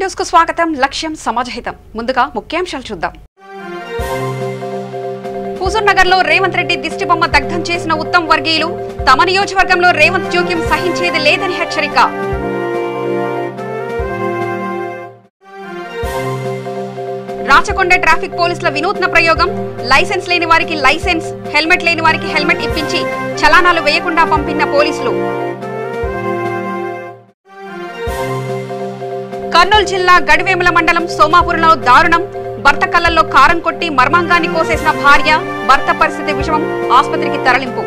News కు స్వాగతం. లక్ష్యం సమాజహితం. ముందుగా ముఖ్యాంశాలు చూద్దాం. హుజూర్ నగర్ లో రేవంత్ రెడ్డి దిష్టిబొమ్మ దగ్ధం చేసిన ఉత్తమ్ వర్గీయులు. తమ నియోజకవర్గంలో రేవంత్ జోక్యం సహించేది లేదని హెచ్చరిక. రాచకొండ ట్రాఫిక్ పోలీసుల వినూత్న ప్రయోగం. లైసెన్స్ లేని వారికి లైసెన్స్, హెల్మెట్ లేని వారికి హెల్మెట్ ఇప్పించి చలానాలు వేయకుండా పంపిన పోలీసులు. కర్నూలు జిల్లా గడివేముల మండలం సోమాపురంలో దారుణం. భర్త కళ్ళల్లో కారం కొట్టి మర్మాంగాన్ని కోసేసిన భార్య. భర్త పరిస్థితి విషమం. ఆసుపత్రికి తరలింపు.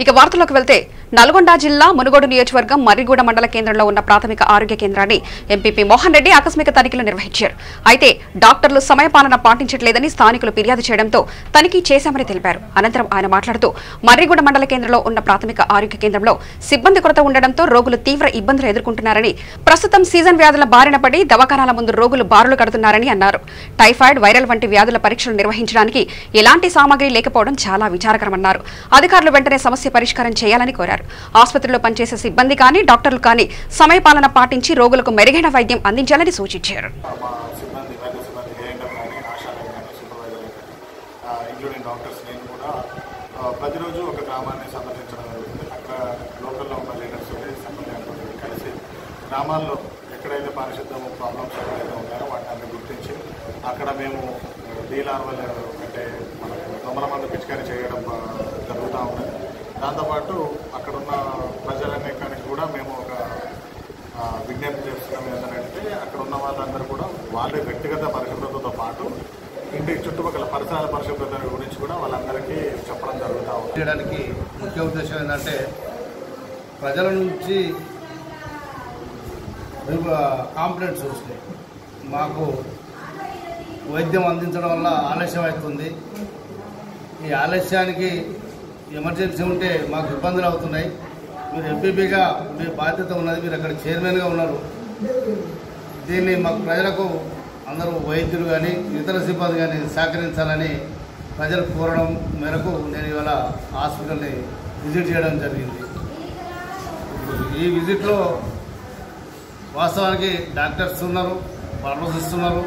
ఇక వార్తల్లోకి వెళ్తే, నల్గొండ జిల్లా మునుగోడు నియోజకవర్గం మర్రిగూడ మండల కేంద్రంలో ఉన్న ప్రాథమిక ఆరోగ్య కేంద్రాన్ని ఎంపీపీ మోహన్ రెడ్డి ఆకస్మిక తనిఖీలు నిర్వహించారు. అయితే డాక్టర్లు సమయపాలన పాటించట్లేదని స్థానికులు ఫిర్యాదు చేయడంతో తనిఖీ చేశామని తెలిపారు. అనంతరం ఆయన మాట్లాడుతూ మర్రిగూడ మండల కేంద్రంలో ఉన్న ప్రాథమిక ఆరోగ్య కేంద్రంలో సిబ్బంది కొరత ఉండడంతో రోగులు తీవ్ర ఇబ్బందులు ఎదుర్కొంటున్నారని, ప్రస్తుతం సీజన్ వ్యాధుల బారిన పడి దవాఖానాల ముందు రోగులు బారులు కడుతున్నారని అన్నారు. టైఫాయిడ్, వైరల్ వంటి వ్యాధుల పరీక్షలు నిర్వహించడానికి ఎలాంటి సామాగ్రి లేకపోవడం చాలా విచారకరమన్నారు. అధికారులు వెంటనే సమస్య పరిష్కారం చేయాలని కోరారు. ఆసుపత్రిలో పనిచేసే సిబ్బంది కానీ డాక్టర్లు కానీ సమయపాలన పాటించి రోగులకు మెరుగైన వైద్యం అందించాలని సూచించారు. ప్రతిరోజు ఒక గ్రామాన్ని సందర్శించడం జరుగుతుంది. అక్కడ లోకల్లో ఉన్న లీడర్స్ కలిసి గ్రామాల్లో ఎక్కడైతే పారిశుద్ధ్యం ప్రాబ్లమ్స్ ఎక్కడైతే ఉన్నాయో వాటిని గుర్తించి అక్కడ మేము డీలార్వల్ అంటే మనకు దొమ్మల మందు పిచికారీ చేయడం జరుగుతూ ఉన్నది. దాంతోపాటు అక్కడున్న ప్రజలన్నిటికీ కూడా మేము ఒక విజ్ఞప్తి చేస్తున్నాం. ఏంటంటే అక్కడ ఉన్న వాళ్ళందరూ కూడా వాళ్ళ వ్యక్తిగత పరిశుభ్రతతో పాటు ఇంటి చుట్టుపక్కల పరిసరాల పరిశుభ్రత గురించి కూడా వాళ్ళందరికీ చెప్పడం జరుగుతూ ఉంది. చేయడానికి ముఖ్య ఉద్దేశం ఏంటంటే ప్రజల నుంచి కాంప్లైంట్స్ వస్తున్నాయి. మాకు వైద్యం అందించడం వల్ల ఆలస్యం అవుతుంది. ఈ ఆలస్యానికి ఎమర్జెన్సీ ఉంటే మాకు ఇబ్బందులు అవుతున్నాయి. మీరు ఎంపీపీగా మీ బాధ్యత ఉన్నది, మీరు అక్కడ చైర్మన్గా ఉన్నారు. దీన్ని మాకు ప్రజలకు అందరూ వైద్యులు కానీ ఇతర సిబ్బంది కానీ సహకరించాలని ప్రజలు కోరడం మేరకు నేను ఇవాళ హాస్పిటల్ని విజిట్ చేయడం జరిగింది. ఈ విజిట్లో వాస్తవానికి డాక్టర్స్ ఉన్నారు, ఫార్మసిస్ట్ ఉన్నారు,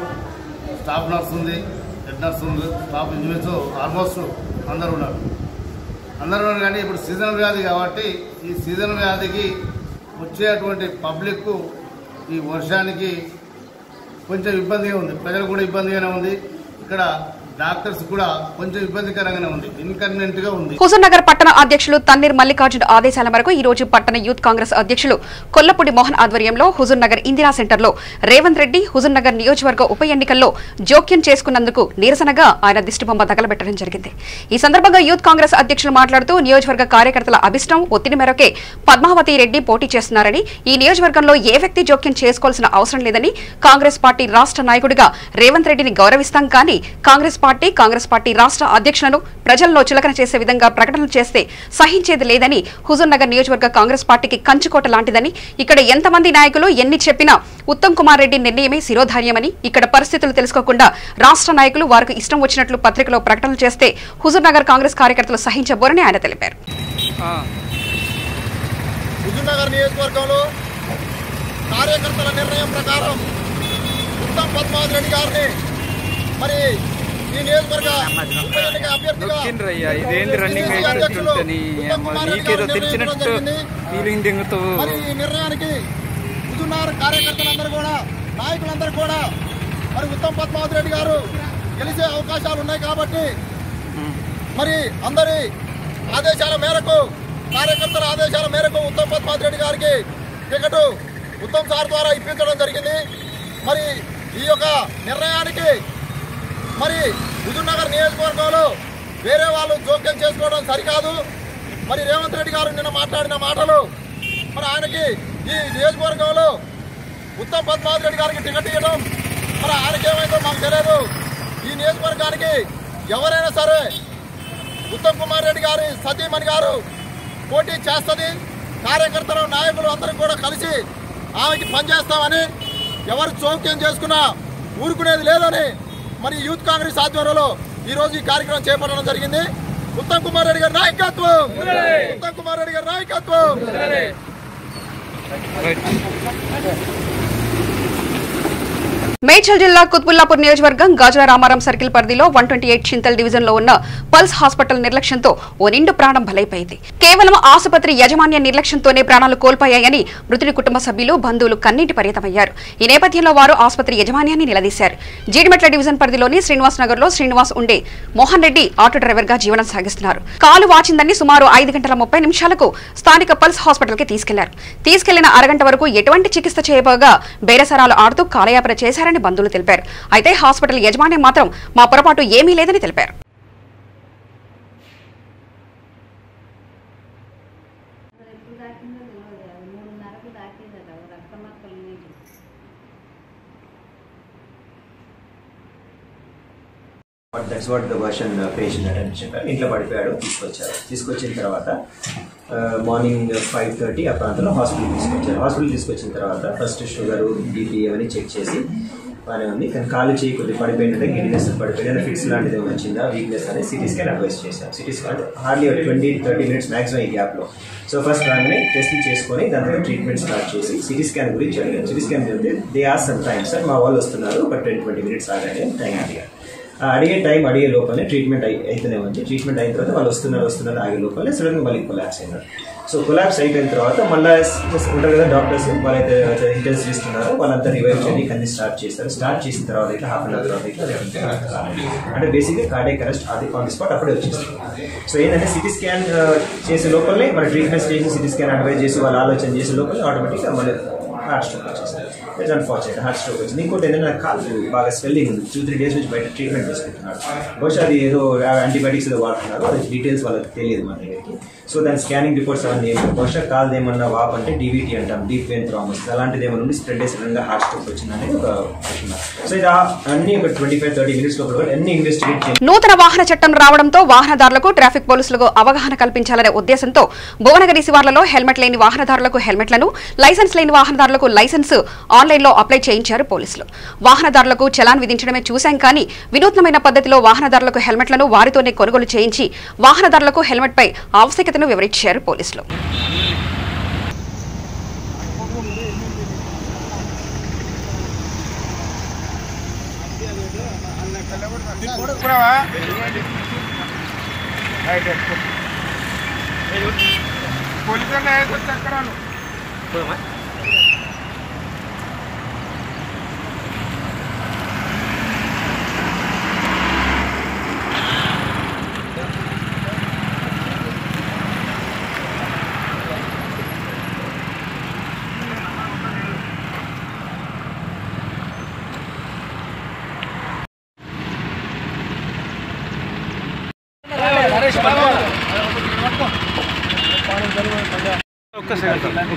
స్టాఫ్ నర్స్ ఉంది, హెడ్ నర్స్ ఉంది, స్టాఫ్ ఇంజనీర్స్ ఆల్మోస్ట్ అందరూ ఉన్నారు. కానీ ఇప్పుడు సీజనల్ వ్యాధి కాబట్టి ఈ సీజనల్ వ్యాధికి వచ్చేటువంటి పబ్లిక్ ఈ వర్షానికి కొంచెం ఇబ్బందిగా ఉంది. ప్రజలు కూడా ఇబ్బందిగానే ఉంది. ఇక్కడ డాక్టర్స్ కూడా కొంచెం ఇబ్బందికరంగానే ఉంది, ఇన్కన్వీనియంట్ గా ఉంది. హుజూర్ నగర్ పట్టణ అధ్యక్షులు తన్నీర్ మల్లికార్జున్ ఆదేశాల మేరకు ఈ రోజు పట్టణ యూత్ కాంగ్రెస్ అధ్యక్షులు కొల్లపూడి మోహన్ ఆధ్వర్యంలో హుజూర్ నగర్ ఇందిరా సెంటర్ లో రేవంత్ రెడ్డి హుజూర్ నగర్ నియోజకవర్గ ఉప ఎన్నికల్లో జోక్యం చేసుకున్నందుకు నిరసనగా ఆయన దిష్టిబొమ్మ తగలబెట్టడం జరిగింది. ఈ సందర్భంగా యూత్ కాంగ్రెస్ అధ్యక్షులు మాట్లాడుతూ నియోజకవర్గ కార్యకర్తల అభిష్టం, ఒత్తిడి మేరకే పద్మావతి రెడ్డి పోటీ చేస్తున్నారని, ఈ నియోజకవర్గంలో ఏ వ్యక్తి జోక్యం చేసుకోవాల్సిన అవసరం లేదని, కాంగ్రెస్ పార్టీ రాష్ట్ర నాయకుడిగా రేవంత్ రెడ్డిని గౌరవిస్తాం కానీ కాంగ్రెస్ పార్టీ రాష్ట్ర అధ్యక్షులను ప్రజల్లో చులకన చేసే విధంగా ప్రకటనలు చేస్తే సహించేది లేదని, హుజూర్ నగర్ నియోజకవర్గ కాంగ్రెస్ పార్టీకి కంచుకోట లాంటిదని, ఇక్కడ ఎంతమంది నాయకులు ఎన్ని చెప్పినా ఉత్తమ్ కుమార్ రెడ్డి నిర్ణయమే శిరోధార్యమని, ఇక్కడ పరిస్థితులు తెలుసుకోకుండా రాష్ట్ర నాయకులు వారికి ఇష్టం వచ్చినట్లు పత్రికలో ప్రకటనలు చేస్తే హుజూర్ నగర్ కాంగ్రెస్ కార్యకర్తలు సహించబోరని ఆయన తెలిపారు. హుజూర్ నగర్ నియోజకవర్గంలో కార్యకర్తల నిర్ణయం ప్రకారం ఉత్తమ్ పద్మావతి రెడ్డి గారిని మరి ఈ నియోజకవర్గ అభ్యర్థిగా మరి ఈ నిర్ణయానికి హుజూర్ నగర్ కార్యకర్తలందరూ కూడా, నాయకులందరూ కూడా మరి ఉత్తమ్ పద్మావతి రెడ్డి గారు గెలిచే అవకాశాలు ఉన్నాయి కాబట్టి మరి అందరి ఆదేశాల మేరకు, కార్యకర్తల ఆదేశాల మేరకు ఉత్తమ్ పద్మావతి రెడ్డి గారికి టికెట్ ఉత్తమ్ సార్ ద్వారా ఇప్పించడం జరిగింది. మరి ఈ యొక్క నిర్ణయానికి మరి హుజూర్ నగర్ నియోజకవర్గంలో వేరే వాళ్ళు జోక్యం చేసుకోవడం సరికాదు. మరి రేవంత్ రెడ్డి గారు నిన్న మాట్లాడిన మాటలు మరి ఆయనకి ఈ నియోజకవర్గంలో ఉత్తమ్ పద్మావతి రెడ్డి గారికి టికెట్ ఇవ్వడం మరి ఆయనకి ఏమైందో మాకు తెలియదు. ఈ నియోజకవర్గానికి ఎవరైనా సరే ఉత్తమ్ కుమార్ రెడ్డి గారి సతీమణి గారు పోటీ చేస్తుంది. కార్యకర్తలు, నాయకులు అందరూ కూడా కలిసి ఆమెకి పనిచేస్తామని, ఎవరు జోక్యం చేసుకున్నా ఊరుకునేది లేదని మరి యూత్ కాంగ్రెస్ ఆధ్వర్యంలో ఈ రోజు ఈ కార్యక్రమం చేపట్టడం జరిగింది. ఉత్తమ్ కుమార్ రెడ్డి గారి నాయకత్వం, ఉత్తమ్ కుమార్ రెడ్డి గారి నాయకత్వం. మేడ్చల్ జిల్లా కుత్బుల్లాపూర్ నియోజకవర్గం గాజుల రామారం సర్కిల్ పరిధిలో 128 చింతల్ డివిజన్ లో ఉన్న పల్స్ హాస్పిటల్ నిర్లక్ష్యంతో ఓ నిండు ప్రాణం బలైపోయింది. కేవలం ఆసుపత్రి యాజమాన్య నిర్లక్ష్యంతోనే ప్రాణాలు కోల్పోయాయని మృతుడి కుటుంబ సభ్యులు బంధువులు కన్నీటి పర్యతమయ్యారు. ఈ నేపథ్యంలో వారు ఆసుపత్రి యజమాన్యాన్ని నిలదీశారు. జీడిమెట్ల డివిజన్ పరిధిలోని శ్రీనివాస్ నగర్ లో శ్రీనివాస్ ఉండే మోహన్ రెడ్డి ఆటో డ్రైవర్ గా జీవనం సాగిస్తున్నారు. కాలు వాచిందని సుమారు 5 గంటల 30 నిమిషాలకు స్థానిక పల్స్ హాస్పిటల్ కి తీసుకెళ్లారు. తీసుకెళ్లిన అరగంట వరకు ఎటువంటి చికిత్స చేయబోగా బేరసరాలు ఆడుతూ కాలయాపన చేశారని బంధువులు తెలిపారు. అయితే హాస్పిటల్ యజమాన్యం మాత్రం మా పొరపాటు ఏమీ లేదని తెలిపారు. That's what the version patient attended చెప్పారు. ఇంట్లో పడిపోయాడు, తీసుకొచ్చిన తర్వాత మార్నింగ్ 5:30 ఆ ప్రాంతంలో హాస్పిటల్ తీసుకొచ్చిన తర్వాత ఫస్ట్ షుగర్ బీపీ అవన్నీ చెక్ చేసి బాగానే ఉంది, కానీ కాలు చేయి కొద్దిగా పడిపోయిందంటే గిడ్నెస్ పడిపోయింది, ఫిక్స్ లాంటిది ఏమైనా వచ్చిందా వీక్నెస్ అని సిటీ స్కాన్ అడ్వైస్ చేశాం. CT scan hardly 20-30 minutes maximum ఈ గ్యాప్లో. సో ఫస్ట్ రాగానే టెస్ట్లు చేసుకొని దాని తర్వాత ట్రీట్మెంట్ స్టార్ట్ చేసి సిటీ స్కాన్ గురించి అడిగారు. సిటీ స్కాన్ చెప్తే they are some time sir మా వాళ్ళు వస్తున్నారు ఒక 10-20 మినిట్స్ ఆగానే టైం అడిగారు. అడిగే లోపలనే ట్రీట్మెంట్ అయితేనే ఉంది. ట్రీట్మెంట్ అయిన తర్వాత వాళ్ళు వస్తున్నారు ఆగే లోపలనే సడన్గా మళ్ళీ కొలాప్స్ అయినారు. సో కొలాప్స్ అయిపోయిన తర్వాత మళ్ళీ ఉంటారు కదా డాక్టర్స్, వాళ్ళైతే ఇంటెన్సివిస్ట్ ఉన్నారో వాళ్ళంతా రివైవ్ చేయడానికి అన్ని స్టార్ట్ చేస్తారు. స్టార్ట్ చేసిన తర్వాత ఇట్లా హాఫ్ అన్ అవర్ తర్వాత అంటే బేసిక్గా cardiac arrest on the spot అప్పుడే వచ్చేస్తుంది. సో ఏంటంటే సిటీ స్కాన్ చేసే లోపలనే మన ట్రీట్మెంట్ చేసి సిటీ స్కాన్ అడ్వైజ్ చేసి వాళ్ళు ఆలోచన చేసే లోపలనే ఆటోమేటిక్గా మళ్ళీ హార్ట్ స్ట్రోక్ వచ్చేస్తుంది. ఇట్స్ అన్ఫార్చునేట్ హార్ట్ స్ట్రోక్ వచ్చింది. ఇంకోటి ఏంటంటే కాలు బాగా స్వెల్లింగ్ ఉంది, 2-3 డేస్ నుంచి బయట ట్రీట్మెంట్ చేసుకుంటున్నారు. బహుశా అది ఏదో యాంటీబయాటిక్స్ ఏదో వాడుతున్నారు, అది డీటెయిల్స్ వాళ్ళకి తెలియదు మన దగ్గరికి. సో దాని స్కానింగ్ రిపోర్ట్స్ అవన్నీ బహుశా కాలు ఏమన్నా వాప్ అంటే డీవీటీ అంటాం, డీప్ వెయిన్ థ్రాంబోసిస్ అలాంటిది ఏమన్నా ఉండి స్ప్రెడ్ అయ్యి సడన్గా హార్ట్ స్ట్రోక్ వచ్చింది అనేది ఒక క్వశ్చన్. సో ఇది అన్ని ఒక 25-30 మినిట్స్ లోపల అన్ని ఇన్వెస్టిగేట్ చేయాలి. నూతన వాహన చట్టం రావడంతో వాహనదారులకు ట్రాఫిక్ పోలీసులకు అవగాహన కల్పించాలనే ఉద్దేశంతో భువనగిరి శివార్లలో హెల్మెట్ లేని వాహనదారులకు హెల్మెట్లను, లైసెన్స్ లేని వాహనదారులకు లైసెన్స్ ఆన్లైన్లో అప్లై చేయించారు పోలీసులు. వాహనదారులకు చలాన్ విధించడమే చూశాం కానీ వినూత్నమైన పద్ధతిలో వాహనదారులకు హెల్మెట్లను వారితోనే కొనుగోలు చేయించి వాహనదారులకు హెల్మెట్ పై ఆవశ్యకతను వివరించారు పోలీసులు.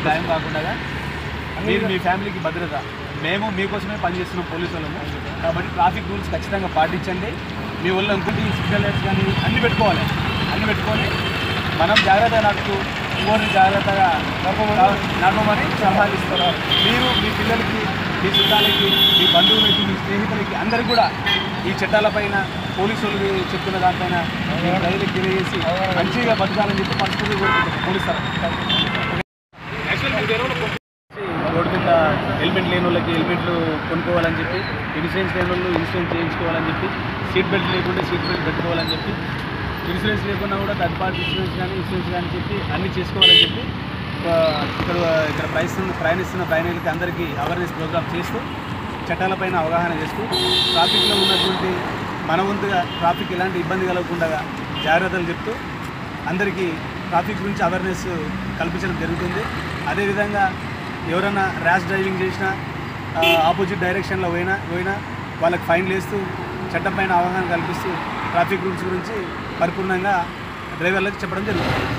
గాయం కాకుండా మీరు మీ ఫ్యామిలీకి భద్రత, మేము మీకోసమే పనిచేస్తున్నాం పోలీసు వాళ్ళము. కాబట్టి ట్రాఫిక్ రూల్స్ ఖచ్చితంగా పాటించండి. మీ వల్ల ఇంకోటి సిగ్నల్ లైట్స్ కానీ అన్నీ పెట్టుకోవాలి. అన్నీ పెట్టుకొని మనం జాగ్రత్తగా నడుపుతూ ఇంకోటి జాగ్రత్తగా నడపమని సలహాలు ఇస్తారు. మీరు మీ పిల్లలకి, మీ చుట్టాలకి, మీ బంధువులకి, మీ స్నేహితులకి అందరికీ కూడా ఈ చట్టాలపైన పోలీసు వాళ్ళు చెప్తున్న దానిపైన రైతులకు తెలియజేసి మంచిగా బతకాలని చెప్పి మనస్ఫూర్తిగా కోరుకుంటున్నాం పోలీసు రోడ్డు మీద హెల్మెట్ లేని వాళ్ళకి హెల్మెట్లు కొనుక్కోవాలని చెప్పి, ఇన్సూరెన్స్ లేని వాళ్ళు ఇన్సూరెన్స్ చేయించుకోవాలని చెప్పి, సీట్ బెల్ట్ లేకుంటే సీట్ బెల్ట్ పెట్టుకోవాలని చెప్పి, ఇన్సూరెన్స్ లేకున్నా కూడా థర్డ్ పార్టీ ఇన్సూరెన్స్ కానీ చెప్పి అన్నీ చేసుకోవాలని చెప్పి ఇక్కడ ప్రయాణిస్తున్న ప్రయాణికులకి అందరికీ అవేర్నెస్ ప్రోగ్రామ్ చేస్తూ చట్టాలపైన అవగాహన చేస్తూ ట్రాఫిక్లో ఉన్నటువంటి మన వంతుగా ట్రాఫిక్ ఎలాంటి ఇబ్బంది కలగకుండా జాగ్రత్తలు చెప్తూ అందరికీ ట్రాఫిక్ గురించి అవేర్నెస్ కల్పించడం జరుగుతుంది. అదేవిధంగా ఎవరైనా ర్యాష్ డ్రైవింగ్ చేసినా, ఆపోజిట్ డైరెక్షన్లో పోయినా వాళ్ళకి ఫైన్లు వేస్తూ చట్టం పైన అవగాహన కల్పిస్తూ ట్రాఫిక్ రూల్స్ గురించి పరిపూర్ణంగా డ్రైవర్లకు చెప్పడం జరుగుతుంది.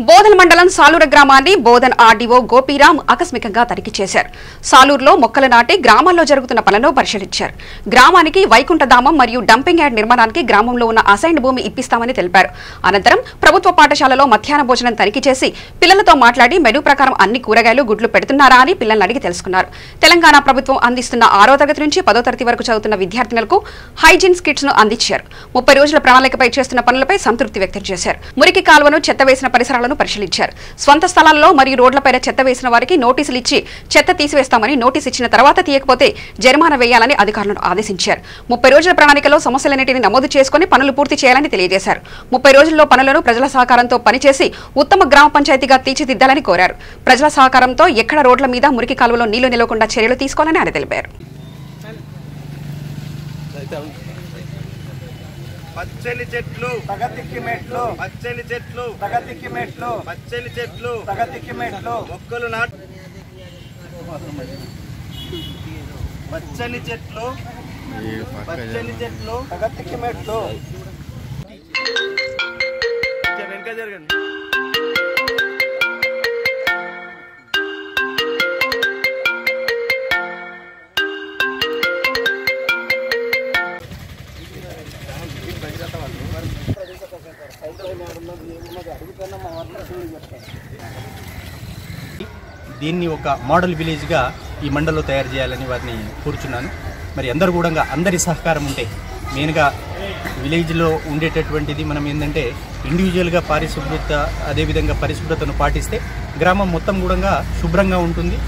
బోధన్ మండలం సాలూరు గ్రామాన్ని బోధన్ ఆర్డీఓ గోపీరామ్ ఆకస్మికంగా తనిఖీ చేశారు. సాలూరులో మొక్కలు నాటి గ్రామాల్లో జరుగుతున్న పనులను పరిశీలించారు. గ్రామానికి వైకుంఠధామం మరియు డంపింగ్ యార్డ్ నిర్మాణానికి గ్రామంలో ఉన్న అసైన్డ్ భూమి ఇప్పిస్తామని తెలిపారు. అనంతరం ప్రభుత్వ పాఠశాలలో మధ్యాహ్న భోజనం తనిఖీ చేసి పిల్లలతో మాట్లాడి మెనూ ప్రకారం అన్ని కూరగాయలు, గుడ్లు పెడుతున్నారా అని పిల్లల్ని అడిగి తెలుసుకున్నారు. తెలంగాణ ప్రభుత్వం అందిస్తున్న 6వ తరగతి నుంచి 10వ తరగతి వరకు చదువుతున్న విద్యార్థినులకు హైజీన్స్ కిట్స్ ను అందించారు. 30 రోజుల ప్రణాళికపై చేస్తున్న పనులపై సంతృప్తి వ్యక్తం చేశారు. మురికి కాలువను, చెత్త వేసిన పరిసరాలను స్థలాలను పరిశీలించారు. స్వంత స్థలాల్లో మరియు రోడ్లపైన చెత్త వేసిన వారికి నోటీసులు ఇచ్చి చెత్త తీసివేస్తామని నోటీసు ఇచ్చిన తర్వాత తీయకపోతే జరిమానా వేయాలని అధికారులను ఆదేశించారు. 30 రోజుల ప్రణాళికలో సమస్యలన్నింటినీ నమోదు చేసుకుని పనులు పూర్తి చేయాలని తెలియజేశారు. 30 రోజుల్లో పనులను ప్రజల సహకారంతో పనిచేసి ఉత్తమ గ్రామ పంచాయతీగా తీర్చిదిద్దాలని కోరారు. ప్రజల సహకారంతో ఎక్కడ రోడ్ల మీద మురికి కాలువలో నీళ్లు నిలవకుండా చర్యలు తీసుకోవాలని ఆయన తెలిపారు. పచ్చని చెట్లు ప్రగతికి మెట్లు, పచ్చని చెట్లు ప్రగతికి మెట్లు, పచ్చని చెట్లు ప్రగతికి మెట్లు, మొక్కలు నాటు పచ్చని చెట్లు పచ్చని చెట్లు ప్రగతికి మెట్లు. వెనక జరగండి. దీన్ని ఒక మోడల్ విలేజ్గా ఈ మండల్లో తయారు చేయాలని వారిని కోరుచున్నాను. మరి అందరూ కూడా అందరి సహకారం ఉంటే మెయిన్గా విలేజ్లో ఉండేటటువంటిది మనం ఏంటంటే ఇండివిజువల్గా పారిశుభ్రత అదేవిధంగా పరిశుభ్రతను పాటిస్తే గ్రామం మొత్తం కూడా శుభ్రంగా ఉంటుంది.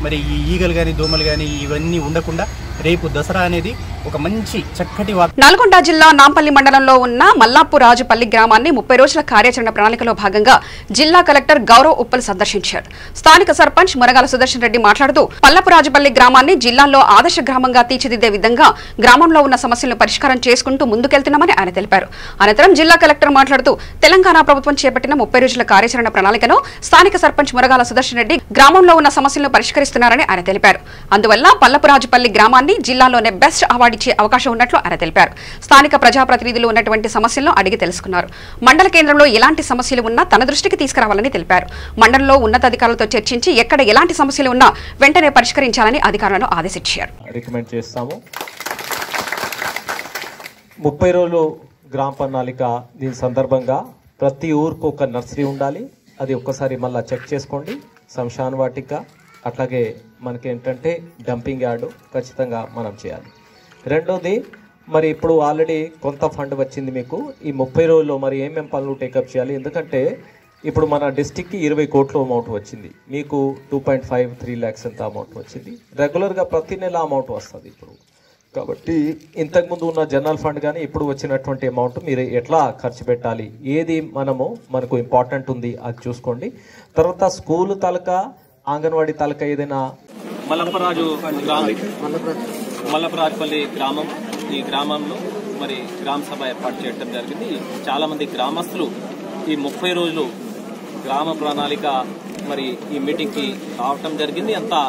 మరి ఈ ఈగలు కానీ దోమలు కానీ ఇవన్నీ ఉండకుండా రేపు దసరా అనేది ఒక మంచి చక్కటి నల్గొండ జిల్లా నాంపల్లి మండలంలో ఉన్న మల్లాపురాజుపల్లి గ్రామాన్ని 30 రోజుల కార్యాచరణ ప్రణాళికలో భాగంగా జిల్లా కలెక్టర్ గౌరవ్ ఉప్పల్ సందర్శించారు. స్థానిక సర్పంచ్ మురగాల సుదర్శన్ రెడ్డి మాట్లాడుతూ మల్లాపురాజుపల్లి గ్రామాన్ని జిల్లాలో ఆదర్శ గ్రామంగా తీర్చిదిద్దే విధంగా గ్రామంలో ఉన్న సమస్యలను పరిష్కారం చేసుకుంటూ ముందుకెళ్తున్నామని ఆయన తెలిపారు. అనంతరం జిల్లా కలెక్టర్ మాట్లాడుతూ తెలంగాణ ప్రభుత్వం చేపట్టిన 30 రోజుల కార్యాచరణ ప్రణాళికలో స్థానిక సర్పంచ్ మురగాల సుదర్శన్ రెడ్డి గ్రామంలో ఉన్న సమస్యలను పరిష్కరిస్తున్నారని ఆయన తెలిపారు. అందువల్ల పల్లపురాజుపల్లి గ్రామాన్ని జిల్లాలోనే బెస్ట్ అవార్డు ఇచ్చే అవకాశం ఉన్నట్లు ఆయన తెలిపారు. స్థానిక ప్రజాప్రతినిధులు ఉన్నటువంటి సమస్యలను అడిగి తెలుసుకున్నారు. మండల కేంద్రంలో ఎలాంటి సమస్యలు ఉన్నా తన దృష్టికి తీసుకురావాలని తెలిపారు. మండలంలో ఉన్నతాధికారులతో చర్చించి ఎక్కడ ఎలాంటి సమస్యలు ఉన్నా వెంటనే పరిష్కరించాలని అధికారులను ఆదేశించారు. రికమెండ్ చేస్తాము. 30 రోజులు గ్రామ ప్రణాళిక దీని సందర్భంగా ప్రతి ఊరికి ఒక నర్సరీ ఉండాలి. అది ఒక్కసారి మళ్ళీ చెక్ చేసుకోండి. శ్మశాన వాటిక అట్లాగే మనకి ఏంటంటే డంపింగ్ యార్డు ఖచ్చితంగా మనం చేయాలి. రెండోది మరి ఇప్పుడు ఆల్రెడీ కొంత ఫండ్ వచ్చింది మీకు. ఈ 30 రోజుల్లో మరి ఏమేం పనులు టేకప్ చేయాలి? ఎందుకంటే ఇప్పుడు మన డిస్టిక్కి 20 కోట్ల అమౌంట్ వచ్చింది. మీకు 2.53 lakhs ఎంత అమౌంట్ వచ్చింది. రెగ్యులర్గా ప్రతి నెల అమౌంట్ వస్తుంది ఇప్పుడు. కాబట్టి ఇంతకుముందు ఉన్న జనరల్ ఫండ్ కానీ ఇప్పుడు వచ్చినటువంటి అమౌంట్ మీరు ఎట్లా ఖర్చు పెట్టాలి, ఏది మనకు ఇంపార్టెంట్ ఉంది అది చూసుకోండి. తర్వాత స్కూల్ తాలూకా అంగన్వాడీ తాలూకా ఏదైనా మల్లపురాజుపల్లి గ్రామం, ఈ గ్రామంలో మరి గ్రామ సభ ఏర్పాటు చేయడం జరిగింది. చాలా మంది గ్రామస్తులు ఈ 30 రోజులు గ్రామ ప్రణాళిక మరి ఈ మీటింగ్ కి రావటం జరిగింది. అంతా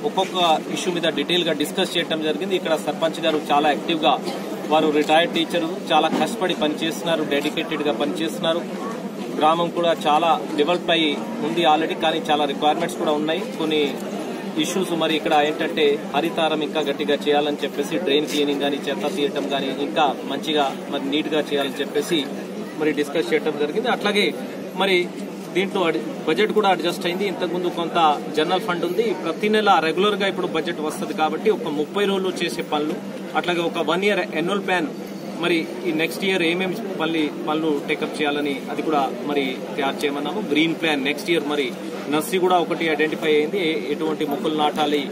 ఒక్కొక్క ఇష్యూ మీద డీటెయిల్ గా డిస్కస్ చేయడం జరిగింది. ఇక్కడ సర్పంచ్ గారు చాలా యాక్టివ్ గా, వారు రిటైర్డ్ టీచరు, చాలా కష్టపడి పనిచేస్తున్నారు, డెడికేటెడ్ గా పనిచేస్తున్నారు. గ్రామం కూడా చాలా డెవలప్ అయ్యి ఉంది ఆల్రెడీ, కానీ చాలా రిక్వైర్మెంట్స్ కూడా ఉన్నాయి. కొన్ని ఇష్యూస్ మరి ఇక్కడ ఏంటంటే హరితారం ఇంకా గట్టిగా చేయాలని చెప్పేసి, డ్రైన్ క్లీనింగ్ కానీ చెత్త తీయటం కానీ ఇంకా మంచిగా మరి నీట్ గా చేయాలని చెప్పేసి మరి డిస్కస్ చేయడం జరిగింది. అట్లాగే మరి దీంట్లో బడ్జెట్ కూడా అడ్జస్ట్ అయింది. ఇంతకుముందు కొంత జనరల్ ఫండ్ ఉంది. ప్రతి నెల రెగ్యులర్ గా ఇప్పుడు బడ్జెట్ వస్తుంది కాబట్టి ఒక 30 రోజులు చేసే పనులు, అట్లాగే ఒక 1 year యాన్యువల్ ప్లాన్ మరి ఈ నెక్స్ట్ ఇయర్ ఏమేమి పనులు టేకప్ చేయాలని అది కూడా మరి తయారు చేయమన్నాము. గ్రీన్ ప్లాన్ నెక్స్ట్ ఇయర్ మరి నర్సరీ కూడా ఒకటి ఐడెంటిఫై అయింది, ఎటువంటి మొక్కలు నాటాలి.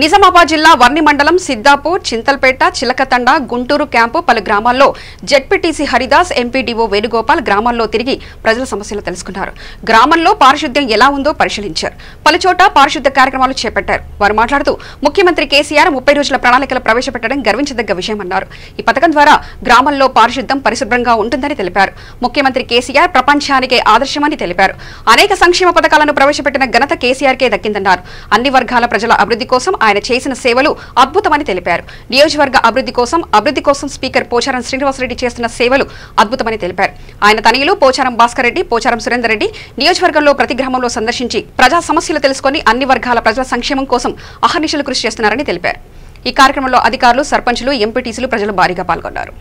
నిజామాబాద్ జిల్లా వర్ణి మండలం సిద్దాపూర్, చింతల్పేట, చిలకతండ, గుంటూరు క్యాంపు పలు గ్రామాల్లో జెడ్పీటీసీ హరిదాస్, ఎంపీడీఓ వేణుగోపాల్ గ్రామాల్లో తిరిగి ప్రజల సమస్యలు తెలుసుకున్నారు. గ్రామంలో పారిశుద్ధ్యం ఎలా ఉందో పరిశీలించారు. పలుచోట పారిశుద్ధ్య కార్యక్రమాలు చేపట్టారు. వారు మాట్లాడుతూ ముఖ్యమంత్రి కేసీఆర్ 30 రోజుల ప్రణాళికలు ప్రవేశపెట్టడం గర్వించదగ్గ విషయమన్నారు. ఈ పథకం ద్వారా గ్రామంలో పారిశుద్ధ్యం పరిశుభ్రంగా ఉంటుందని తెలిపారు. ముఖ్యమంత్రి కేసీఆర్ ప్రపంచానికే ఆదర్శమని తెలిపారు. అనేక సంక్షేమ పథకాలను ప్రవేశపెట్టిన ఘనత కేసీఆర్కే దక్కిందన్నారు. అన్ని వర్గాల ప్రజల అభివృద్ధి కోసం ఆయన చేసిన సేవలు అద్భుతమని తెలిపారు. నియోజకవర్గ అభివృద్ధి కోసం స్పీకర్ పోచారం శ్రీనివాసరెడ్డి చేస్తున్న సేవలు అద్భుతమని తెలిపారు. ఆయన తనయులు పోచారం భాస్కర్ రెడ్డి, పోచారం సురేందర్ రెడ్డి నియోజకవర్గంలో ప్రతి గ్రామంలో సందర్శించి ప్రజా సమస్యలు తెలుసుకుని అన్ని వర్గాల ప్రజల సంక్షేమం కోసం అహర్నిశలు కృషి చేస్తున్నారని తెలిపారు. ఈ కార్యక్రమంలో అధికారులు, సర్పంచులు, ఎంపీటీసీలు, ప్రజలు భారీగా పాల్గొన్నారు.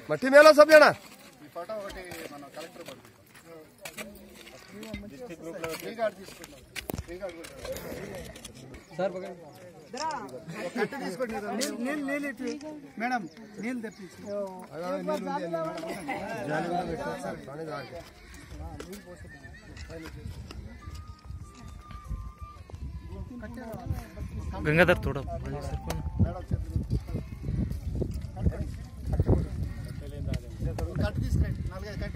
मट्टी मेलो सब जना మేడం నీళ్ళు తెప్పించి గంగాధర్ తోడ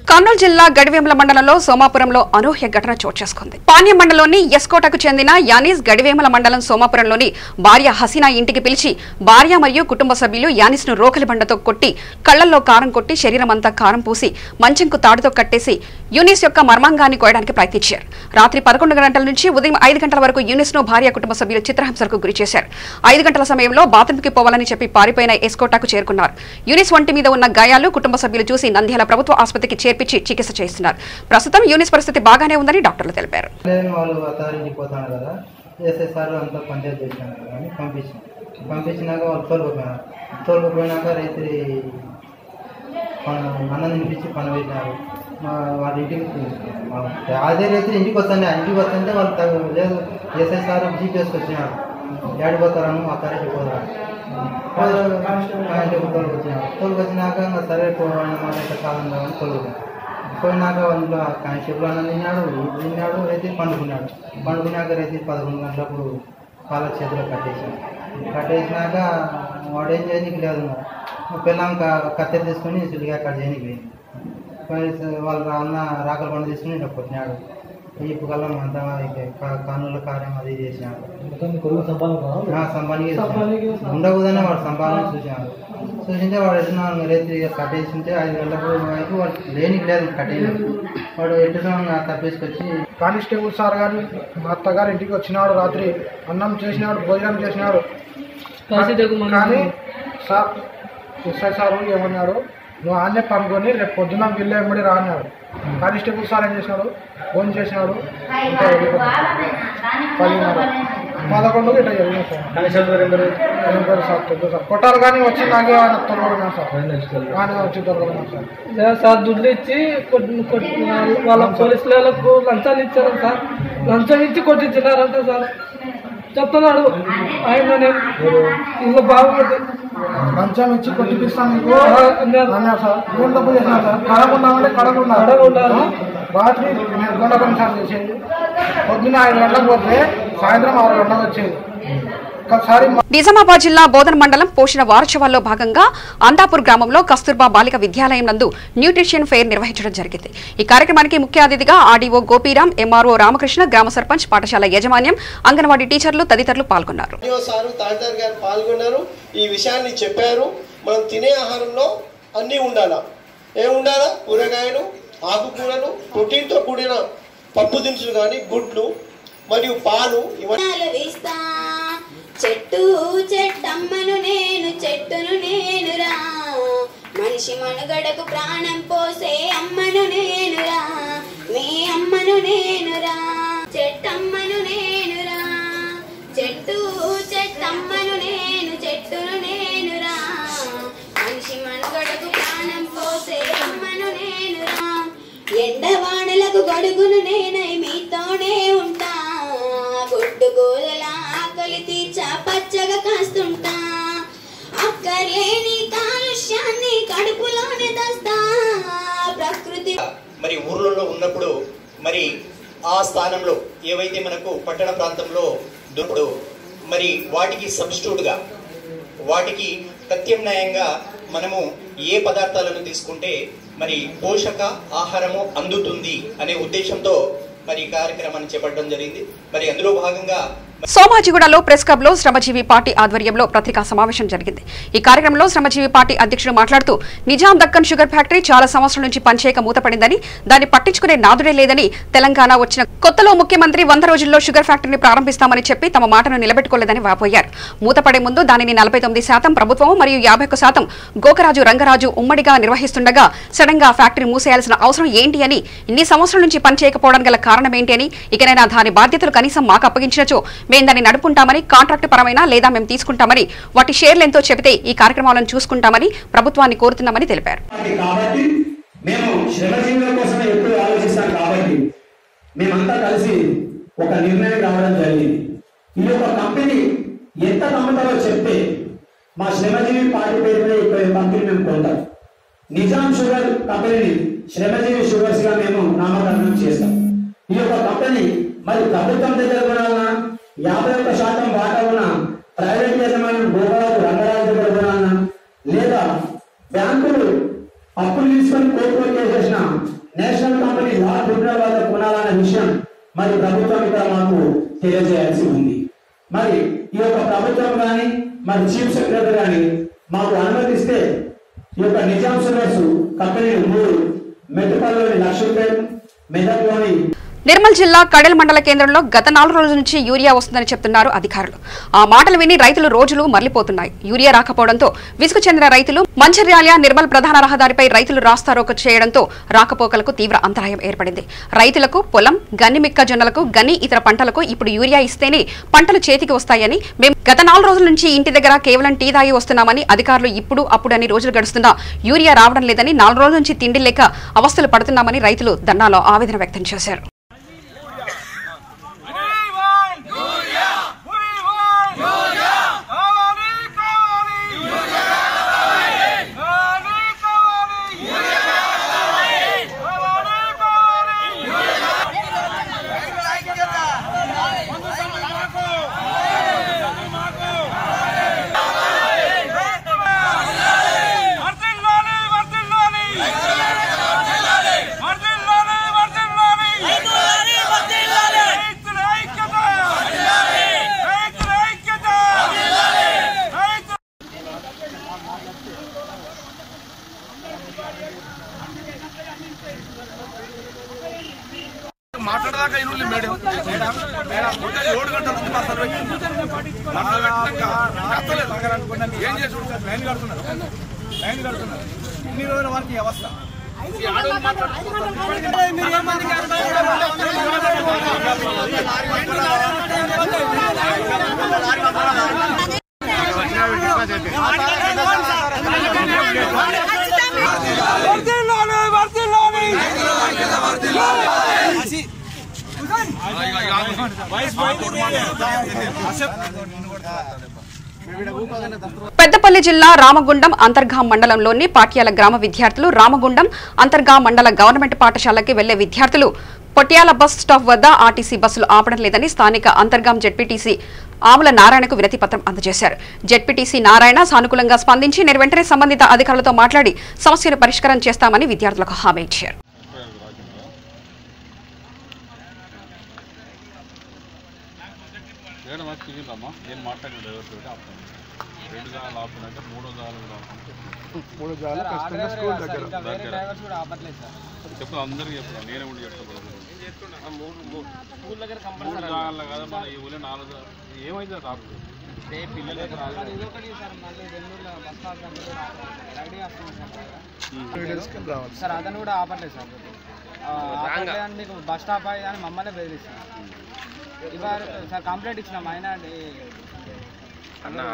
కర్నూలు జిల్లా గడివేముల మండలంలో సోమాపురంలో అనూహ్య ఘటన చోటు చేసుకుంది. పాణ్యం మండలంలోని ఎస్కోటకు చెందిన యానీస్ గడివేముల మండలం సోమాపురంలోని భార్య హసీనా ఇంటికి పిలిచి భార్య మరియు కుటుంబ సభ్యులు యానీస్ ను రోకలి బండతో కొట్టి కళ్లల్లో కారం కొట్టి శరీరం అంతా కారం పూసి మంచంకు తాడుతో కట్టేసి యూనిస్ యొక్క మర్మాంగాన్ని కోయడానికి ప్రయత్నించారు. రాత్రి 11 గంటల నుంచి ఉదయం 5 గంటల వరకు యూనిస్ ను భార్య కుటుంబ సభ్యులు చిత్రహింసలకు గురి చేశారు. 5 గంటల సమయంలో బాత్రూంకి పోవాలని చెప్పి పారిపోయిన ఎస్కోటాకు చేరుకున్నారు. యూనిస్ ఒంటి మీద ఉన్న గాయాలు కుటుంబ సభ్యులు చూసి నంద్యాల ప్రభుత్వ ఆసుపత్రికి చేర్పించి చికిత్స చేస్తున్నారు. ప్రస్తుతం యూనిస్ పరిస్థితి బాగానే ఉందని డాక్టర్లు తెలిపారు. పంపించినాక వాళ్ళు తోలుకుపోయినాక రైతు అన్నం తినిపించి పని పెట్టినారు. వాళ్ళ ఇంటికి అదే రైతు ఇంటికి వస్తుండే వాళ్ళు లేదు ఎస్ఐ సార్ జీపీఎస్కి వచ్చినాడు. డాడీ పోతారాను అక్కడికి పోతారు తోలుకొచ్చినాక సరే కాలంలో పోయినాక వాళ్ళు కానిస్టేబుల్ అన్న తిన్నాడు రైతు పండుకున్నాక రైతు 11 గంటలప్పుడు కాళ్ళ చేతిలో కట్టేసినాక వాడు ఏం చేయడానికి లేదు. పిల్లం కత్తెర తీసుకుని సుడిగా కట్ చేయడానికి వాళ్ళు అన్న రాకల పండు తీసుకుని ఇట్లా కొట్టినాడు. ఇప్పుడు కల్లా అంతా కానూళ్ళ కార్యం అది చేసినాడు. సంపానికి ఉండకూడదనే వాడు సంపాదన చూసింటే వాడు ఎట్లా రైతు కట్టేసింటే 5 గంటలకు వైపు వాడు లేనికి లేదు కట్టేసినాడు. వాడు ఎట్లా తప్పేసుకొచ్చి కానిస్టేబుల్ సార్ గారు మా అత్తగారు ఇంటికి వచ్చినాడు. రాత్రి అన్నం చేసినాడు, భోజనం చేసినాడు. కానీ సార్ ఎస్ఐ సారు ఏమన్నాడు, నువ్వు ఆన్నే పనుకొని రేపు పొద్దున్న వీళ్ళే ఎంబడి రా అన్నాడు. కానిస్టేబుల్ సార్ ఏం చేసినాడు, ఫోన్ చేసినాడు. ఇంకా 11 ఇట్లా జరిగింది సార్. కొట్టారు కానీ వచ్చి నాకే ఆయన తొలగొన్నాను సార్. ఆయన వచ్చి తొలగొన్నాను సార్. దుడ్లు ఇచ్చి వాళ్ళ పోలీసులకు లంచాలు ఇచ్చారు సార్. లంచం ఇచ్చి కొట్టించినారంట సార్. చెప్తున్నాడు ఆయన ఇల్లు బాగుంది లంచం ఇచ్చి కొట్టిపిస్తాను అన్నారు సార్. ఏం తప్పు చేసినారు సార్? కడగొండామంటే కడగొండారు. రాత్రి గొండ కొన్నిసార్లు చేసేది. పొద్దున్న 5 గంటలకు పోతే సాయంత్రం 6 గంటలకు వచ్చేది. నిజామాబాద్ జిల్లా బోధన మండలం పోషణ వారోత్సవాల్లో భాగంగా అందాపూర్ గ్రామంలో కస్తూర్బా బాలిక విద్యాలయం నందు న్యూట్రిషన్ ఫెయిర్ నిర్వహించడం జరిగింది. ఈ కార్యక్రమానికి ముఖ్య అతిథిగా ఆర్డీఓ గోపీరాం, ఎంఆర్ఓ రామకృష్ణ, గ్రామ సర్పంచ్, పాఠశాల యాజమాన్యం, అంగన్వాడీ టీచర్లు తదితరులు పాల్గొన్నారు. ఈ విషయాన్ని చెప్పారు. మనం తినే ఆహారంలో అన్నీ ఉండాలా. ఏముండాలా? కూరగాయలు, ఆకుకూరలు, ప్రోటీన్తో కూడిన పప్పు దినుసులు కానీ, గుడ్లు మరియు పాలు. చెట్టు చెట్టమ్మను నేను, చెట్టును నేనురా, మనిషి మనుగడకు ప్రాణం పోసే అమ్మను నేనురా, మీ అమ్మను నేనురా, చెట్టమ్మను నేనురా, చెట్టు చెట్టమ్మను నేను, చెట్టును నేనురా, మనిషి మనుగడకు ప్రాణం పోసే అమ్మను నేనురా, ఎండవాడలకు గడుగును నేనై మీతోనే ఉంటా, గుడ్డు గోదల ఆకలి తీర్చా పచ్చగా కాస్తుంటా, అక్కర్లేని కాలుష్యాన్ని కడుపులోనే దస్తా ప్రకృతి. మరి ఊర్లలో ఉన్నప్పుడు మరి ఆ స్థానంలో ఏవైతే మనకు పట్టణ ప్రాంతంలో దొరుకుడు మరి వాటికి సబ్స్టిట్యూట్గా వాటికి ప్రత్యామ్నాయంగా మనము ఏ పదార్థాలను తీసుకుంటే మరి పోషక ఆహారము అందుతుంది అనే ఉద్దేశంతో మరి ఈ కార్యక్రమాన్ని చేపట్టడం జరిగింది. మరి అందులో భాగంగా సోమాజిగూడలో ప్రెస్ క్లబ్ లో శ్రమజీవి పార్టీ ఆధ్వర్యంలో పత్రికా సమావేశం జరిగింది. ఈ కార్యక్రమంలో శ్రమజీవి పార్టీ అధ్యక్షుడు మాట్లాడుతూ నిజాం దక్కన్ షుగర్ ఫ్యాక్టరీ చాలా సంవత్సరాల నుంచి పనిచేయక మూతపడిందని, దాన్ని పట్టించుకునే నాదుడే లేదని, తెలంగాణ వచ్చిన కొత్తలో ముఖ్యమంత్రి 100 రోజుల్లో షుగర్ ఫ్యాక్టరీని ప్రారంభిస్తామని చెప్పి తమ మాటను నిలబెట్టుకోలేదని వాపోయారు. మూతపడే ముందు దానిని 49% ప్రభుత్వం మరియు 51% గోకరాజు రంగరాజు ఉమ్మడిగా నిర్వహిస్తుండగా సడన్ గా ఫ్యాక్టరీ మూసేయాల్సిన అవసరం ఏంటి అని, ఇన్ని సంవత్సరాల నుంచి పనిచేయకపోవడానికి గల కారణం ఏంటి అని, ఇకనైనా దాని బాధ్యతలు కనీసం మాకు అప్పగించినచో మేము దాన్ని నడుపుకుంటామని, కాంట్రాక్టు పరమైన లేదా మేము తీసుకుంటామని, వాటి షేర్లు ఎంతో చెబితే ఈ కార్యక్రమాలను చూసుకుంటామని ప్రభుత్వాన్ని కోరుతున్నామని తెలిపారు. కాబట్టి మేము శ్రమజీవుల కోసమే ఎప్పుడు ఆలోచిస్తాం కాబట్టి మేమంతా కలిసి ఒక నిర్ణయం రావడం జరిగింది. ఈ యొక్క కంపెనీ ఎంత నమ్ముతారో చెప్తే మా శ్రమజీవి పార్టీ పేరు మీద ఈ కంపెనీ మేము కొంటాం. నిజాం షుగర్ కంపెనీని శ్రమజీవి షుగర్స్ గా మేము నామకరణం చేస్తాం. ఈ యొక్క కంపెనీ మరి ప్రభుత్వం దగ్గర కొనాలన్నా, 51% వాటా ఉన్న ప్రైవేట్ యజమానులు గోపాలకు రంగరాజు దగ్గర కొనాలన్నా, లేదా బ్యాంకులు అప్పులు తీసుకొని కోర్టులో చేసేసిన నేషనల్ కంపెనీ లాల్ ట్రిబ్యునల్ వద్ద కొనాలన్న విషయం మరి ప్రభుత్వం ఇక్కడ మాకు తెలియజేయాల్సి ఉంది. మరి ఈ యొక్క ప్రభుత్వం కానీ మరి చీఫ్ సెక్రటరీ కానీ మాకు అనుమతిస్తే ఈ యొక్క నిజాం షుగర్స్ కంపెనీలు 3 మెట్టుపల్లిలోని లక్ష్మీపేట, మెదక్లోని నిర్మల్ జిల్లా కడెల్ మండల కేంద్రంలో గత 4 రోజుల నుంచి యూరియా వస్తుందని చెప్తున్నారు అధికారులు. ఆ మాటలు విని రైతులు రోజులు మరలిపోతున్నాయి. యూరియా రాకపోవడంతో విసుగు చెందిన రైతులు మంచిర్యాల నిర్మల్ ప్రధాన రహదారిపై రైతులు రాస్తారోకో చేయడంతో రాకపోకలకు తీవ్ర అంతరాయం ఏర్పడింది. రైతులకు పొలం, గన్ని మొక్కజొన్నలకు, గన్ని ఇతర పంటలకు ఇప్పుడు యూరియా ఇస్తేనే పంటలు చేతికి వస్తాయని, మేము గత 4 రోజుల నుంచి ఇంటి దగ్గర కేవలం టీ తాగి వస్తున్నామని, అధికారులు ఇప్పుడు అప్పుడని రోజులు గడుస్తున్నా యూరియా రావడం లేదని, 4 రోజుల నుంచి తిండి లేక అవస్థలు పడుతున్నామని రైతులు ధర్నాలో ఆవేదన వ్యక్తం చేశారు. మాట్లాడదాకా ఇల్లు మేడం 7 గంటల నుంచి మా సర్వే ఏం చేసి లైన్ కడుతున్నారు ఇన్ని రోజుల వారికి అవస్థ పెద్దపల్లి జిల్లా రామగుండం అంతర్గాం మండలంలోని పాట్యాల గ్రామ విద్యార్థులు రామగుండం అంతర్గాం మండల గవర్నమెంట్ పాఠశాలకి వెళ్లే విద్యార్థులు పొట్యాల బస్ స్టాప్ వద్ద ఆర్టీసీ బస్సులు ఆపడం లేదని స్థానిక అంతర్గాం జెడ్పీటీసీ ఆముల నారాయణకు వినతి పత్రం అందజేశారు. జెడ్పీటీసీ నారాయణ సానుకూలంగా స్పందించి వెంటనే సంబంధిత అధికారులతో మాట్లాడి సమస్యను పరిష్కారం చేస్తామని విద్యార్థులకు హామీ ఇచ్చారు. చెప్పు అందరికి చెప్పు నేనే ఉండి చెప్తాను కదా మన ఈ ఊళ్ళో 4 ఏమైందో రాదు పిల్లలకి సార్ అతను కూడా ఆపట్లేదు సార్ మీకు బస్ స్టాప్ అని మమ్మల్ని బెదిరిస్తాను ఇవాళ సార్ కంప్లైంట్ ఇచ్చినాం ఆయన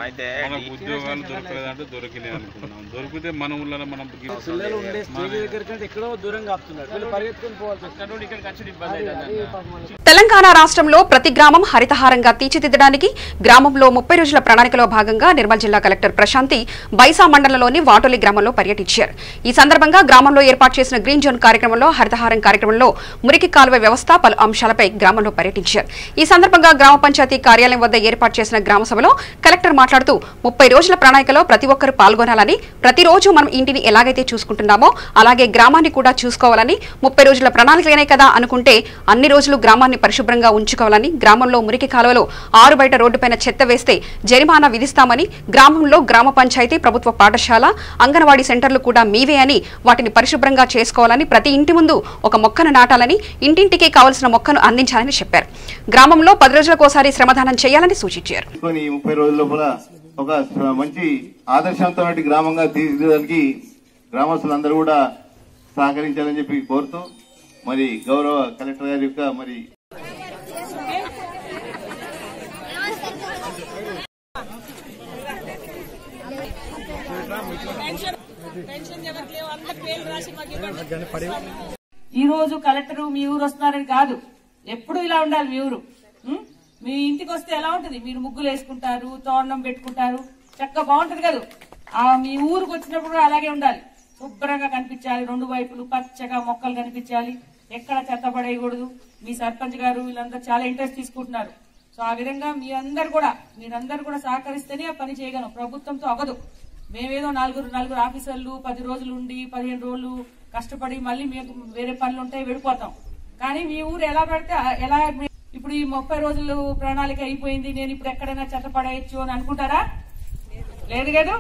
అయితే ఉద్యోగాలు దొరకలేదంటే దొరికినాయి అనుకున్నాం. దొరికితే మన ఊళ్ళో మనం పిల్లలు ఉండే స్టేజ్ దగ్గరికి ఎక్కడో దూరంగా ఆపుతున్నారు. వీళ్ళు పరిగెత్తుకొని పోవాల్సి వస్తుంది. ఇక్కడికి వచ్చి ఇబ్బంది అవుతుంది. తెలంగాణ రాష్ట్రంలో ప్రతి గ్రామం హరితహారంగా తీర్చిదిద్దడానికి గ్రామంలో 30 రోజుల ప్రణాళికలో భాగంగా నిర్మల్ జిల్లా కలెక్టర్ ప్రశాంతి బైసా మండలంలోని వాటోలి గ్రామంలో పర్యటించారు. ఈ సందర్భంగా గ్రామంలో ఏర్పాటు చేసిన గ్రీన్ జోన్ కార్యక్రమంలో హరితహారం కార్యక్రమంలో మురికి కాలువ వ్యవస్థ పలు అంశాలపై గ్రామంలో పర్యటించారు. ఈ సందర్భంగా గ్రామ పంచాయతీ కార్యాలయం వద్ద ఏర్పాటు చేసిన గ్రామ సభలో కలెక్టర్ కలెక్టర్ మాట్లాడుతూ 30 రోజుల ప్రణాళికలో ప్రతి ఒక్కరూ పాల్గొనాలని, ప్రతిరోజు మనం ఇంటిని ఎలాగైతే చూసుకుంటున్నామో అలాగే గ్రామాన్ని కూడా చూసుకోవాలని, 30 రోజుల ప్రణాళికనే కదా అనుకుంటే అన్ని రోజులు గ్రామాన్ని పరిశుభ్రంగా ఉంచుకోవాలని, గ్రామంలో మురికి కాలువలో ఆరు బయట రోడ్డుపైన చెత్త వేస్తే జరిమానా విధిస్తామని, గ్రామంలో గ్రామ పంచాయతీ, ప్రభుత్వ పాఠశాల, అంగన్వాడీ సెంటర్లు కూడా మీవే అని వాటిని పరిశుభ్రంగా చేసుకోవాలని, ప్రతి ఇంటి ముందు ఒక మొక్కను నాటాలని, ఇంటింటికి కావాల్సిన మొక్కను అందించాలని చెప్పారు. గ్రామంలో 10 రోజులకోసారి శ్రమదానం చేయాలని సూచించారు. 30 రోజుల లోపల ఒక మంచి ఆదర్శవంతమైన గ్రామంగా తీర్చిదిద్దడానికి గ్రామస్తులందరూ కూడా సహకరించాలని చెప్పి కోరుతూ మరి గౌరవ కలెక్టర్ గారి యొక్క మరి ఈ రోజు కలెక్టర్ మీ ఊరు వస్తున్నారని కాదు, ఎప్పుడు ఇలా ఉండాలి మీ ఊరు. మీ ఇంటికి వస్తే ఎలా ఉంటుంది, మీరు ముగ్గులు వేసుకుంటారు, తోరణం పెట్టుకుంటారు, చక్కగా బాగుంటది కదా. మీ ఊరికి వచ్చినప్పుడు కూడా అలాగే ఉండాలి, శుభ్రంగా కనిపించాలి, 2 వైపులు పచ్చగా మొక్కలు కనిపించాలి, ఎక్కడ చెత్త పడేయకూడదు. మీ సర్పంచ్ గారు వీళ్ళందరూ చాలా ఇంట్రెస్ట్ తీసుకుంటున్నారు. సో ఆ విధంగా మీరందరూ కూడా సహకరిస్తేనే ఆ పని చేయగలం, ప్రభుత్వంతో అవ్వదు. మేమేదో నలుగురు ఆఫీసర్లు 10 రోజులు ఉండి 15 రోజులు కష్టపడి మళ్ళీ మీకు వేరే పనులు ఉంటాయి వెళ్ళిపోతాం. కానీ మీ ఊరు ఎలా పెడితే ఎలా, ఇప్పుడు ఈ 30 రోజులు ప్రణాళిక అయిపోయింది, నేను ఇప్పుడు ఎక్కడైనా చెత్త పడేయచ్చు అని అనుకుంటారా? లేదు కదా.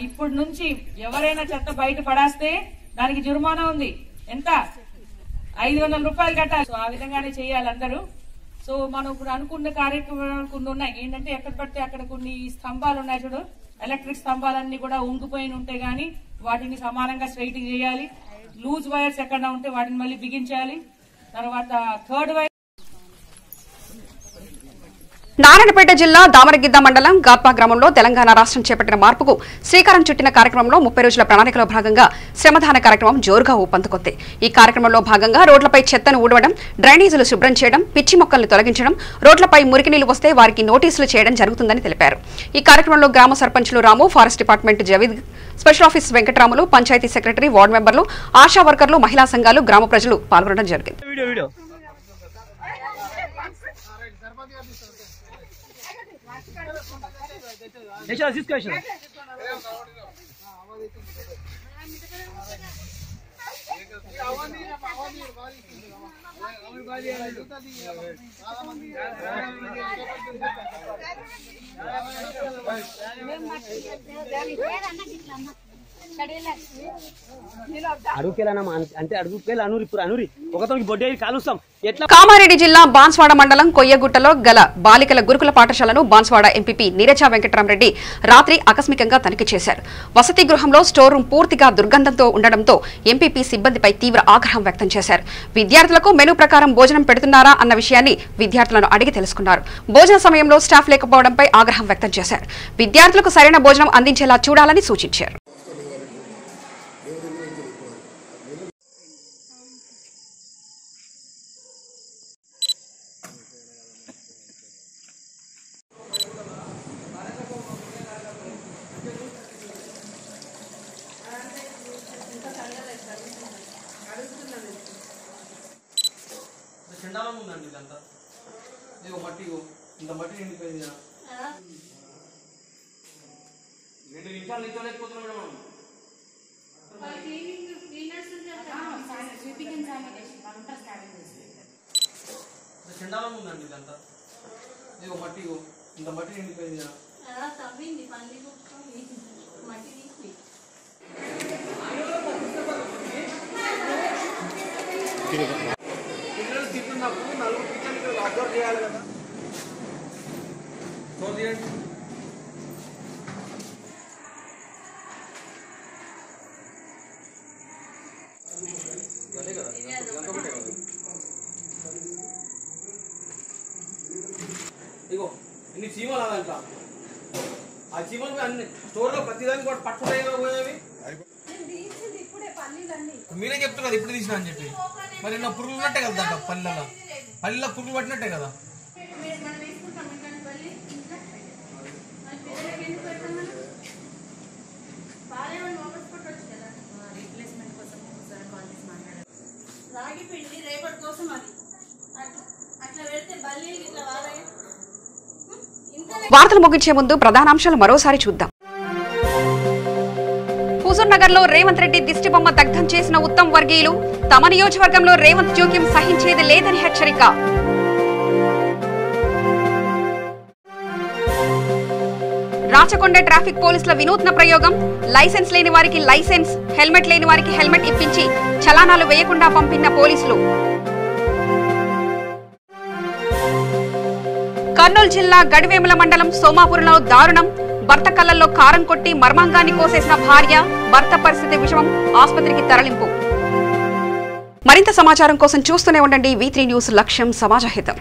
ఇప్పటి నుంచి ఎవరైనా చెత్త బయట పడేస్తే దానికి జుర్మానా ఉంది. ఎంత? 500 రూపాయలు కట్టాలి. సో ఆ విధంగానే చేయాలి అందరూ. సో మనం ఇప్పుడు అనుకున్న కార్యక్రమాలు కొన్ని ఉన్నాయి. ఏంటంటే ఎక్కడ పడితే అక్కడ కొన్ని స్తంభాలు ఉన్నాయి చూడు, ఎలక్ట్రిక్ స్తంభాలన్నీ కూడా ఉంగిపోయిన ఉంటే గానీ వాటిని సమానంగా స్ట్రైట్ చేయాలి. లూజ్ వైర్స్ ఎక్కడ ఉంటే వాటిని మళ్ళీ బిగించాలి. తర్వాత థర్డ్ వైర్. నారాయణపేట జిల్లా దామరగిద్ద మండలం గాత్పా గ్రామంలో తెలంగాణ రాష్ట్రం చేపట్టిన మార్పుకు శ్రీకారం చుట్టిన కార్యక్రమంలో 30 రోజుల ప్రణాళికలో భాగంగా శ్రమదాన కార్యక్రమం జోరుగా ఊపందుకొంది. ఈ కార్యక్రమంలో భాగంగా రోడ్లపై చెత్తను ఊడవడం, డ్రైనేజీలు శుభ్రం చేయడం, పిచ్చి మొక్కలను తొలగించడం, రోడ్లపై మురికి నీళ్లు వస్తే వారికి నోటీసులు చేయడం జరుగుతుందని తెలిపారు. ఈ కార్యక్రమంలో గ్రామ సర్పంచులు Ramu, forest department Javeed, special office Venkatramulu, panchayati secretary, ward మెంబర్లు, ఆశా వర్కర్లు, మహిళా సంఘాలు, గ్రామ ప్రజలు పాల్గొనడం జరిగింది. కామారెడ్డి జిల్లా బాన్స్వాడ మండలం కొయ్యగుట్టలో గల బాలికల గురుకుల పాఠశాలను బాన్స్వాడ ఎంపీపీ నీరజ వెంకటరామరెడ్డి రాత్రి ఆకస్మికంగా తనిఖీ చేశారు. వసతి గృహంలో స్టోర్ రూమ్ పూర్తిగా దుర్గంధంతో ఉండడంతో ఎంపీపీ సిబ్బందిపై తీవ్ర ఆగ్రహం వ్యక్తం చేశారు. విద్యార్థులకు మెనూ ప్రకారం భోజనం పెడుతున్నారా అన్న విషయాన్ని విద్యార్థులను అడిగి తెలుసుకున్నారు. భోజన సమయంలో స్టాఫ్ లేకపోవడంపై ఆగ్రహం వ్యక్తం చేశారు. విద్యార్థులకు సరైన భోజనం అందించేలా చూడాలని సూచించారు. ఇగో ఇన్ని చీమలు అదంట, ఆ చీమలు అన్ని స్టోర్ లో ప్రతిదానికి కూడా పట్టుకుంటాయి. మీరే చెప్తున్నారు ఇప్పుడు తీసినా అని చెప్పి, మరి నా పురుగులు ఉన్నట్టే కదా పల్లెల్లో పురుగులు పట్టినట్టే కదా. రాగి పిండి రేపటి కోసం అది అట్లా పెడితే బల్లి ఇట్లా వారాయి ఇంత వార్తలు ముగించే ముందు ప్రధానాంశాలు మరోసారి చూద్దాం. హుజూర్ లో రేవంత్ రెడ్డి దిష్టిబొమ్మ దగ్ధం చేసిన ఉత్తమ్ వర్గీయులు తమ నియోజకవర్గంలో రేవంత్ జోక్యం సహించేది లేదని హెచ్చరిక. రాచకొండ ట్రాఫిక్ పోలీసుల వినూత్న ప్రయోగం. లైసెన్స్ లేని వారికి లైసెన్స్, హెల్మెట్ లేని వారికి హెల్మెట్ ఇప్పించి చలానాలు వేయకుండా పంపిన పోలీసులు. కర్నూలు జిల్లా గడివేముల మండలం సోమాపురంలో దారుణం. భర్త కళ్ళల్లో కారం కొట్టి మర్మాంగాన్ని కోసేసిన భార్య, భర్త పరిస్థితి విషమం, ఆసుపత్రికి తరలింపు. మరింత సమాచారం కోసం చూస్తూనే ఉండండి V3 న్యూస్. లక్ష్యం సమాజహితం.